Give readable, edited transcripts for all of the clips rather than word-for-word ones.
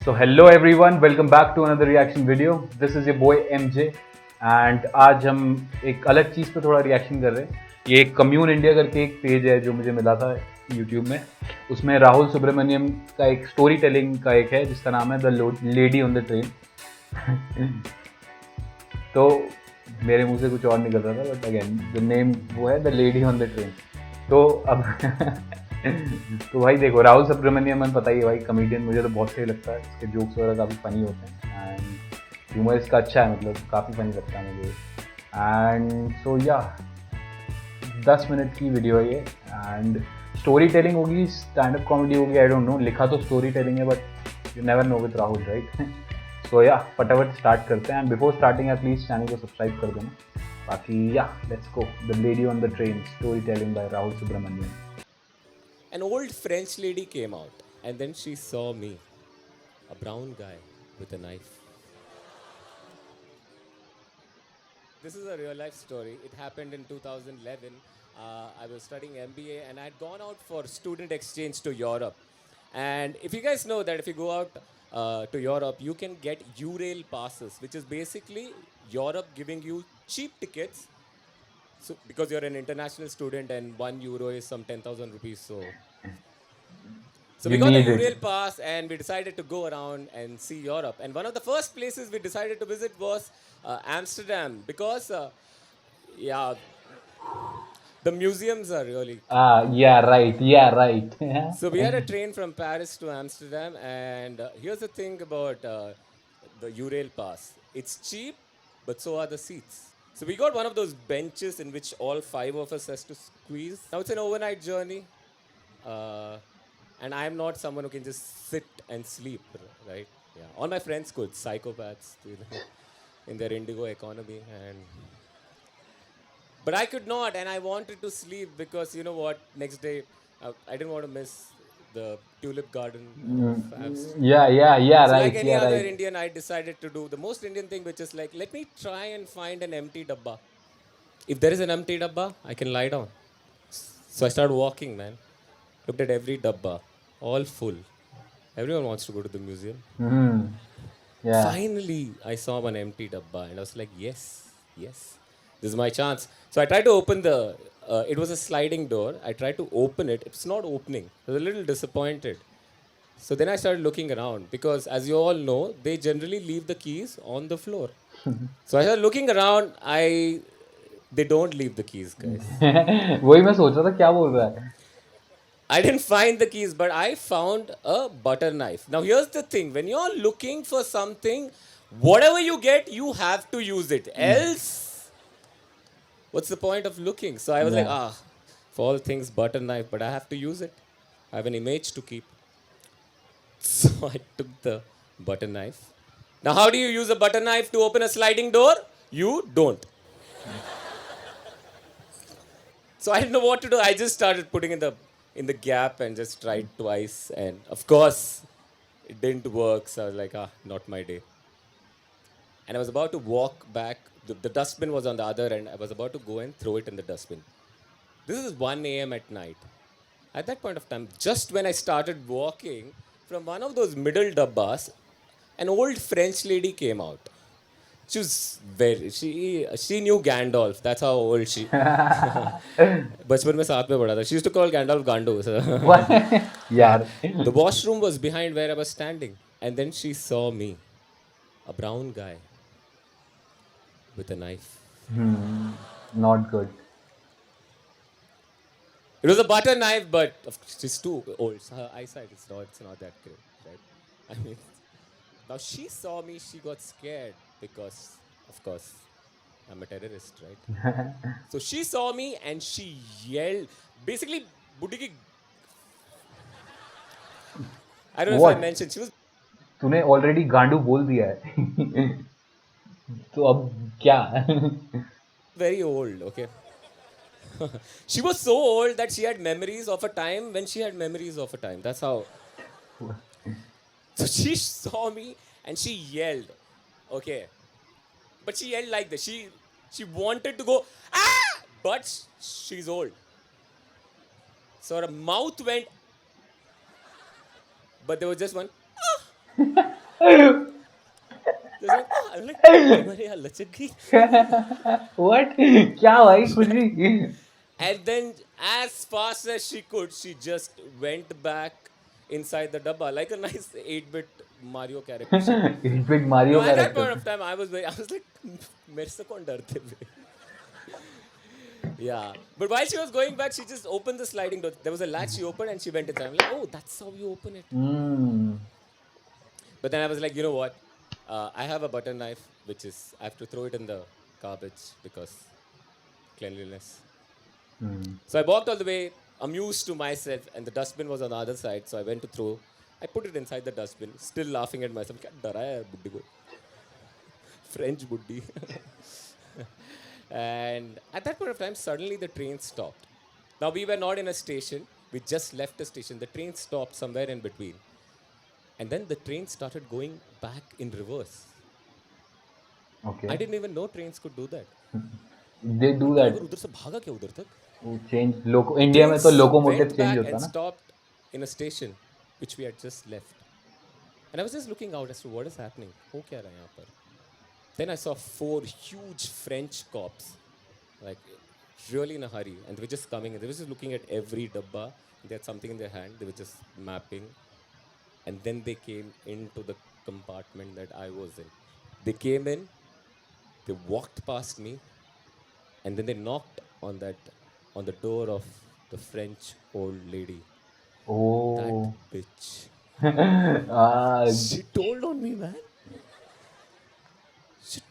So hello everyone, welcome back to another reaction video. This is your boy MJ and आज हम एक अलग चीज़ पे थोड़ा रिएक्शन कर रहे हैं. ये एक कम्यून इंडिया करके एक पेज है जो मुझे मिला था यूट्यूब में. उसमें राहुल सुब्रमण्यम का एक स्टोरी टेलिंग का एक है जिसका नाम है the lady on the train. तो मेरे मुंह से कुछ और निकल रहा था बट अगेन द नेम वो है the lady on the train. तो अब तो भाई देखो राहुल सुब्रमण्यम पता ही है भाई, कमेडियन मुझे तो बहुत सही लगता है. इसके जोक्स वगैरह काफ़ी फनी होते हैं एंड ह्यूमर इसका अच्छा है, मतलब काफ़ी फनी लगता है मुझे. एंड सो या 10 मिनट की वीडियो है ये एंड स्टोरी टेलिंग होगी, स्टैंड अप कॉमेडी होगी, आई डोंट नो. लिखा तो स्टोरी टेलिंग है but you never know with Rahul, right? So yeah फटाफट स्टार्ट करते हैं and before starting please channel को सब्सक्राइब कर देना. बाकी yeah let's go. The lady on the train, story telling by Rahul Subramaniam. An old French lady came out and then she saw me, a brown guy with a knife. This is a real life story. It happened in 2011. I was studying MBA and I had gone out for student exchange to Europe. And if you guys know that if you go out to Europe, you can get Eurail passes, which is basically Europe giving you cheap tickets. So, because you're an international student and €1 is some 10,000 rupees, so we got a Eurail pass and we decided to go around and see Europe. And one of the first places we decided to visit was Amsterdam because, the museums are really. Yeah, right. So we had a train from Paris to Amsterdam, and here's the thing about the Eurail pass. It's cheap, but so are the seats. So we got one of those benches in which all 5 of us has to squeeze. Now it's an overnight journey, and I'm not someone who can just sit and sleep, right? Yeah, all my friends could, psychopaths, in their indigo economy, but I could not, and I wanted to sleep because you know what? Next day, I didn't want to miss the tulip garden. Yeah, So right. like any other right. Indian, I decided to do the most Indian thing, which is like, let me try and find an empty dabba. If there is an empty dabba, I can lie down. So I started walking, man. Looked at every dabba, all full. Everyone wants to go to the museum. Yeah. Finally, I saw one empty dabba, and I was like, yes, this is my chance. So I tried to open it was a sliding door. I tried to open it. It's not opening. I was a little disappointed. So then I started looking around because, as you all know, they generally leave the keys on the floor. So I started looking around. They don't leave the keys, guys. वही मैं सोच रहा था क्या बोल रहा है. I didn't find the keys, but I found a butter knife. Now here's the thing: when you're looking for something, whatever you get, you have to use it. Else, what's the point of looking? So I was like, for all things butter knife, but I have to use it. I have an image to keep. So I took the butter knife. Now, how do you use a butter knife to open a sliding door? You don't. So I didn't know what to do. I just started putting in the gap and just tried twice. And of course, it didn't work. So I was like, not my day. And I was about to walk back. The dustbin was on the other end. I was about to go and throw it in the dustbin. This is 1 a.m. at night. At that point of time, just when I started walking, from one of those middle dabbas, an old French lady came out. She was she knew Gandalf. That's how old she. बचपन में साथ में पढ़ा था. She used to call Gandalf Gandu. यार. The washroom was behind where I was standing, and then she saw me, a brown guy with a knife. Not good. It was a butter knife, but she's too old. So her eyesight is not that great, right? I mean, now she saw me, she got scared because, of course, I'm a terrorist, right? So she saw me and she yelled. Basically, Buddhi ki. I don't know if I mentioned. She was. तूने already गांडू बोल दिया है. तो अब क्या? Very old, okay. She was so old that she had memories of a time when she had memories of a time. That's how. So she saw me and she yelled. Okay. But she yelled like this. She wanted to go, but she's old. So her mouth went, but there was just one. Just like, ah, I'm like, कमर यार लचक गई. What? क्या भाई कुछ भी? And then, as fast as she could, she just went back inside the dabba like a nice 8-bit Mario character. She, Big Mario at that character. point of time, I was like, मेरे से कौन डरते थे? Yeah. But while she was going back, she just opened the sliding door. There was a latch she opened and she went inside. I'm like, oh, that's how you open it. Hmm. But then I was like, you know what? I have a butter knife, which is, I have to throw it in the garbage because cleanliness. So I walked all the way, amused to myself, and the dustbin was on the other side. So I went to throw. I put it inside the dustbin, still laughing at myself. क्या डरा है यार बुड्ढी को? French buddhi. And at that point of time, suddenly the train stopped. Now we were not in a station. We just left the station. The train stopped somewhere in between. And then the train started going back in reverse. Okay. I didn't even know trains could do that. They do that. Driver उधर से भागा क्या उधर तक? वो change लोको India में तो Trains locomotive went change back होता and ना. stopped in a station which we had just left. And I was just looking out as to what is happening. हो क्या रहा है यहाँ पर? Then I saw 4 huge French cops, like really in a hurry, and they were just coming. They were just looking at every dabba. They had something in their hand. They were just mapping, and then they came into the compartment that I was in. They came in. They walked past me, and then they knocked on the door of the French old lady. Oh. That bitch. Ah. She told on me, man. She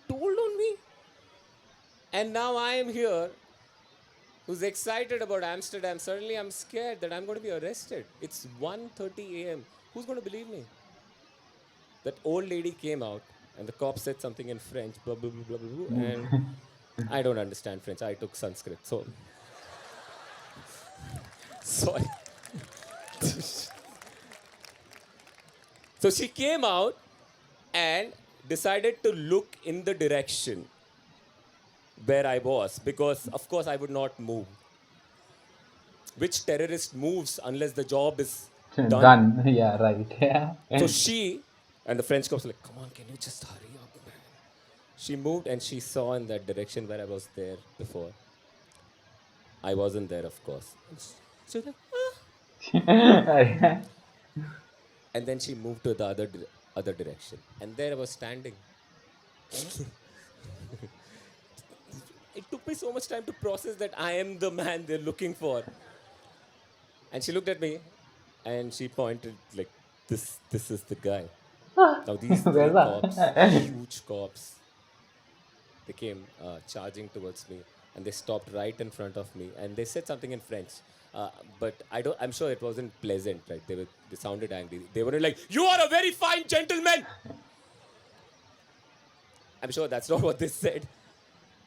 told on me. And now I am here, who's excited about Amsterdam. Suddenly I'm scared that I'm going to be arrested. It's 1:30 a.m. Who's going to believe me? That old lady came out, and the cop said something in French, blah, blah, blah, blah, blah, blah, and I don't understand French. I took Sanskrit, so sorry. So she came out and decided to look in the direction where I was, because of course I would not move. Which terrorist moves unless the job is done? Done. Yeah, right. Yeah. So she and the French cops were like, come on, can you just hurry up, man? She moved and she saw in that direction where I was there before. I wasn't there, of course. And she was like, ah. And then she moved to the other direction. And there I was standing. It took me so much time to process that I am the man they're looking for. And she looked at me and she pointed like, this is the guy. Now these 3 cops, huge cops, they came charging towards me, and they stopped right in front of me, and they said something in French. But I'm sure it wasn't pleasant, right? They sounded angry. They were like, "You are a very fine gentleman." I'm sure that's not what they said.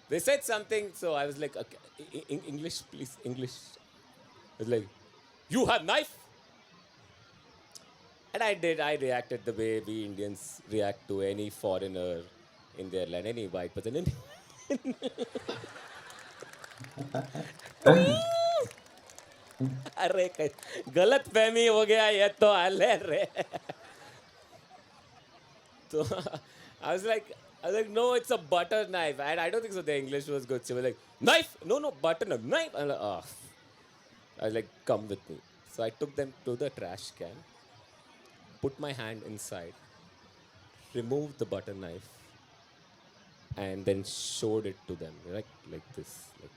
They said something, so I was like, okay, English, please, English. I was like, "You have knife?" And I did. I reacted the way we Indians react to any foreigner in their land, any white person. अरे गलत फहमी हो गया ये तो अले रे. So I was like, no, it's a butter knife. And I don't think so. The English was good. So we're like, knife? No, butter knife. I'm like, oh. I was like, come with me. So I took them to the trash can, put my hand inside, removed the butter knife, and then showed it to them. Like this. Like,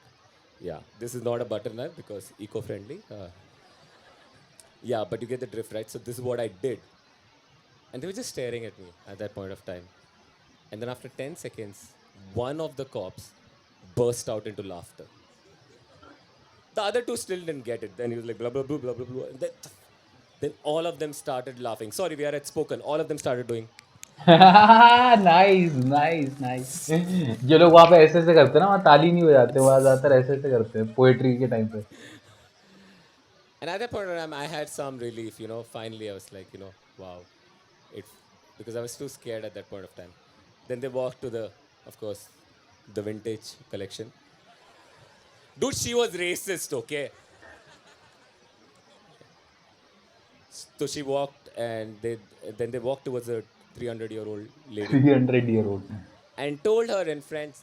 yeah, this is not a butter knife because eco-friendly. Yeah, but you get the drift, right? So this is what I did. And they were just staring at me at that point of time. And then after 10 seconds, one of the cops burst out into laughter. The other 2 still didn't get it. Then he was like, blah, blah, blah, blah, blah, blah. And then all of them started laughing. Sorry, we are at spoken. All of them started doing. Nice. जो लोग वहाँ पे ऐसे ऐसे करते हैं ना, वहाँ ताली नहीं बजाते, वहाँ ज़्यादातर ऐसे ऐसे करते हैं पोएट्री के टाइम पे. And at that point in time, I had some relief, Finally, I was like, wow. Because I was too scared at that point of time. Then they walked to of course, the vintage collection. Dude, she was racist, okay? So she walked, and they walked towards a 300-year-old lady 300-year-old. and told her in French,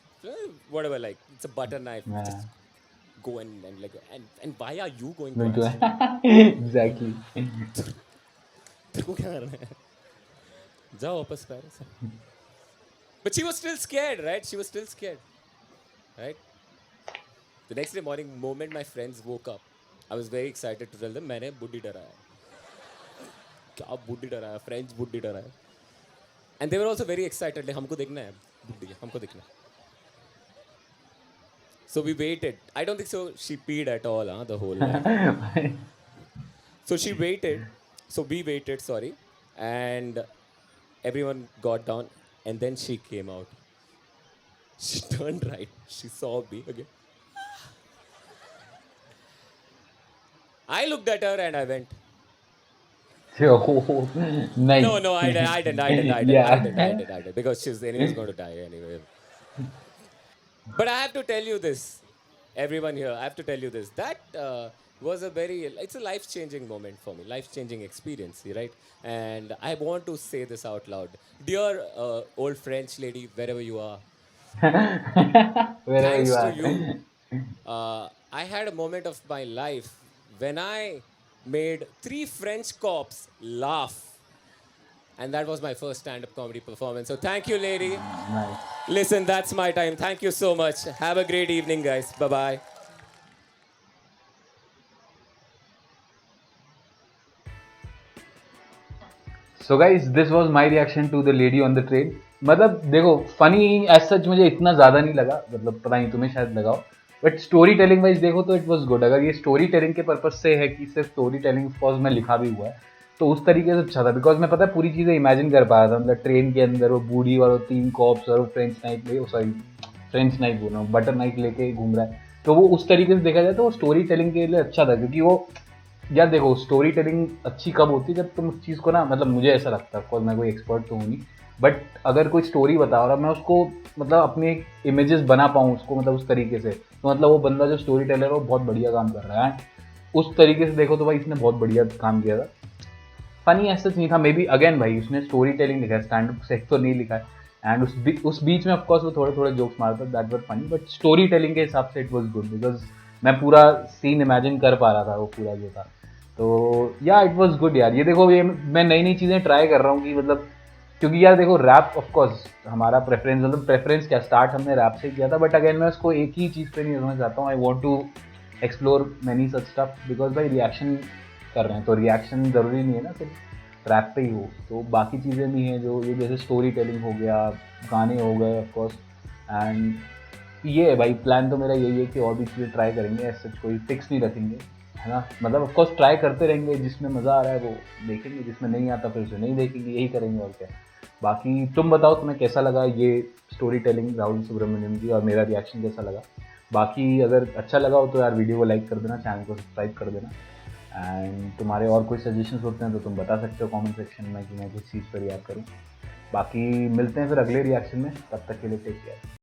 whatever, like it's a butter knife. Yeah. Just go and like and why are you going to Going ask her? to exactly. तेरे को क्या करना है? जाओ वापस Paris. But she was still scared, right? She was still scared, right? The next day morning, moment my friends woke up, I was very excited to tell them मैंने बुड्ढी डराया. क्या बुड्ढी डराया? French बुड्ढी डराया. And they were also very excited. Like हमको देखना है बुड्ढी, हमको देखना है. So we waited. I don't think so. She peed at all, the whole night. So she waited. So we waited. Sorry, and everyone got down, and then she came out. She turned right. She saw me again. I looked at her and I went. Oh, nice. No, I didn't, because she's anyways going to die anyway. But I have to tell you this, everyone here, I have to tell you this. That was it's a life-changing moment for me, life-changing experience, right? And I want to say this out loud. Dear old French lady, wherever you are, Wherever you thanks to are. you, I had a moment of my life when I made 3 French cops laugh. And that was my first stand-up comedy performance. So thank you, lady. Nice. Listen, that's my time. Thank you so much. Have a great evening, guys. Bye-bye. So guys this was my reaction to the lady on the train. मतलब देखो funny as such मुझे इतना ज़्यादा नहीं लगा, मतलब पता नहीं तुम्हें शायद लगाओ, बट स्टोरी टेलिंग वाइज देखो तो इट वाज गुड. अगर ये स्टोरी टेलिंग के पर्पज से है कि सिर्फ स्टोरी टेलिंग ऑफकोर्स में लिखा भी हुआ है तो उस तरीके से अच्छा था, बिकॉज मैं पता है पूरी चीज़ें इमेजिन कर पा रहा था. मतलब ट्रेन के अंदर वो बूढ़ी और वो 3 कॉप्स और वो फ्रेंच नाइफ बोल रहा हूँ, बटर नाइफ लेके घूम रहा है. तो वो उस तरीके से देखा जाए तो वो स्टोरी टेलिंग के लिए अच्छा था, क्योंकि वो यार देखो स्टोरी टेलिंग अच्छी कब होती है जब तुम उस चीज़ को ना, मतलब मुझे ऐसा लगता है, ऑफकोर्स मैं कोई एक्सपर्ट तो हूँ नहीं, बट अगर कोई स्टोरी बता रहा मैं उसको मतलब अपने इमेजेस बना पाऊँ उसको, मतलब उस तरीके से, तो मतलब वो बंदा जो स्टोरी टेलर है वो बहुत बढ़िया काम कर रहा है. उस तरीके से देखो तो भाई इसने बहुत बढ़िया काम किया था. फनी ऐसा नहीं था, मे बी अगेन भाई उसने स्टोरी टेलिंग लिखा है, स्टैंड अप से तो नहीं लिखा है. एंड उस बीच में ऑफकोर्स वो थोड़े थोड़े जोक्स मारता है, that were funny, but story telling के हिसाब से इट वॉज गुड, बिकॉज मैं पूरा सीन इमेजिन कर पा रहा था वो पूरा जो था. तो या इट वाज गुड यार. ये देखो ये मैं नई नई चीज़ें ट्राई कर रहा हूँ कि मतलब, क्योंकि यार देखो रैप ऑफकोर्स हमारा प्रेफरेंस, मतलब प्रेफरेंस क्या, स्टार्ट हमने रैप से किया था, बट अगेन मैं उसको एक ही चीज़ पे नहीं रखना चाहता हूँ. I want to explore many such stuff, because भाई रिएक्शन कर रहे हैं तो रिएक्शन ज़रूरी नहीं है ना सिर्फ रैप पे ही हो, तो बाकी चीज़ें भी हैं जो ये जैसे स्टोरी टेलिंग हो गया, गाने हो गए ऑफकोर्स. एंड ये है भाई प्लान तो मेरा यही है कि और भी चीज़ें ट्राई करेंगे, ऐसा कोई फिक्स नहीं रखेंगे, है ना. मतलब ऑफकोर्स ट्राई करते रहेंगे, जिसमें मज़ा आ रहा है वो देखेंगे, जिसमें नहीं आता फिर उसे नहीं देखेंगे, यही करेंगे और क्या. बाकी तुम बताओ तुम्हें कैसा लगा ये स्टोरी टेलिंग राहुल सुब्रमण्यम की, और मेरा रिएक्शन कैसा लगा. बाकी अगर अच्छा लगा हो तो यार वीडियो को लाइक कर देना, चैनल को सब्सक्राइब कर देना. एंड तुम्हारे और कोई सजेशंस होते हैं तो तुम बता सकते हो कमेंट सेक्शन में कि मैं किस चीज़ पर रिएक्ट करूँ. बाकी मिलते हैं फिर अगले रिएक्शन में, तब तक के लिए टेक केयर.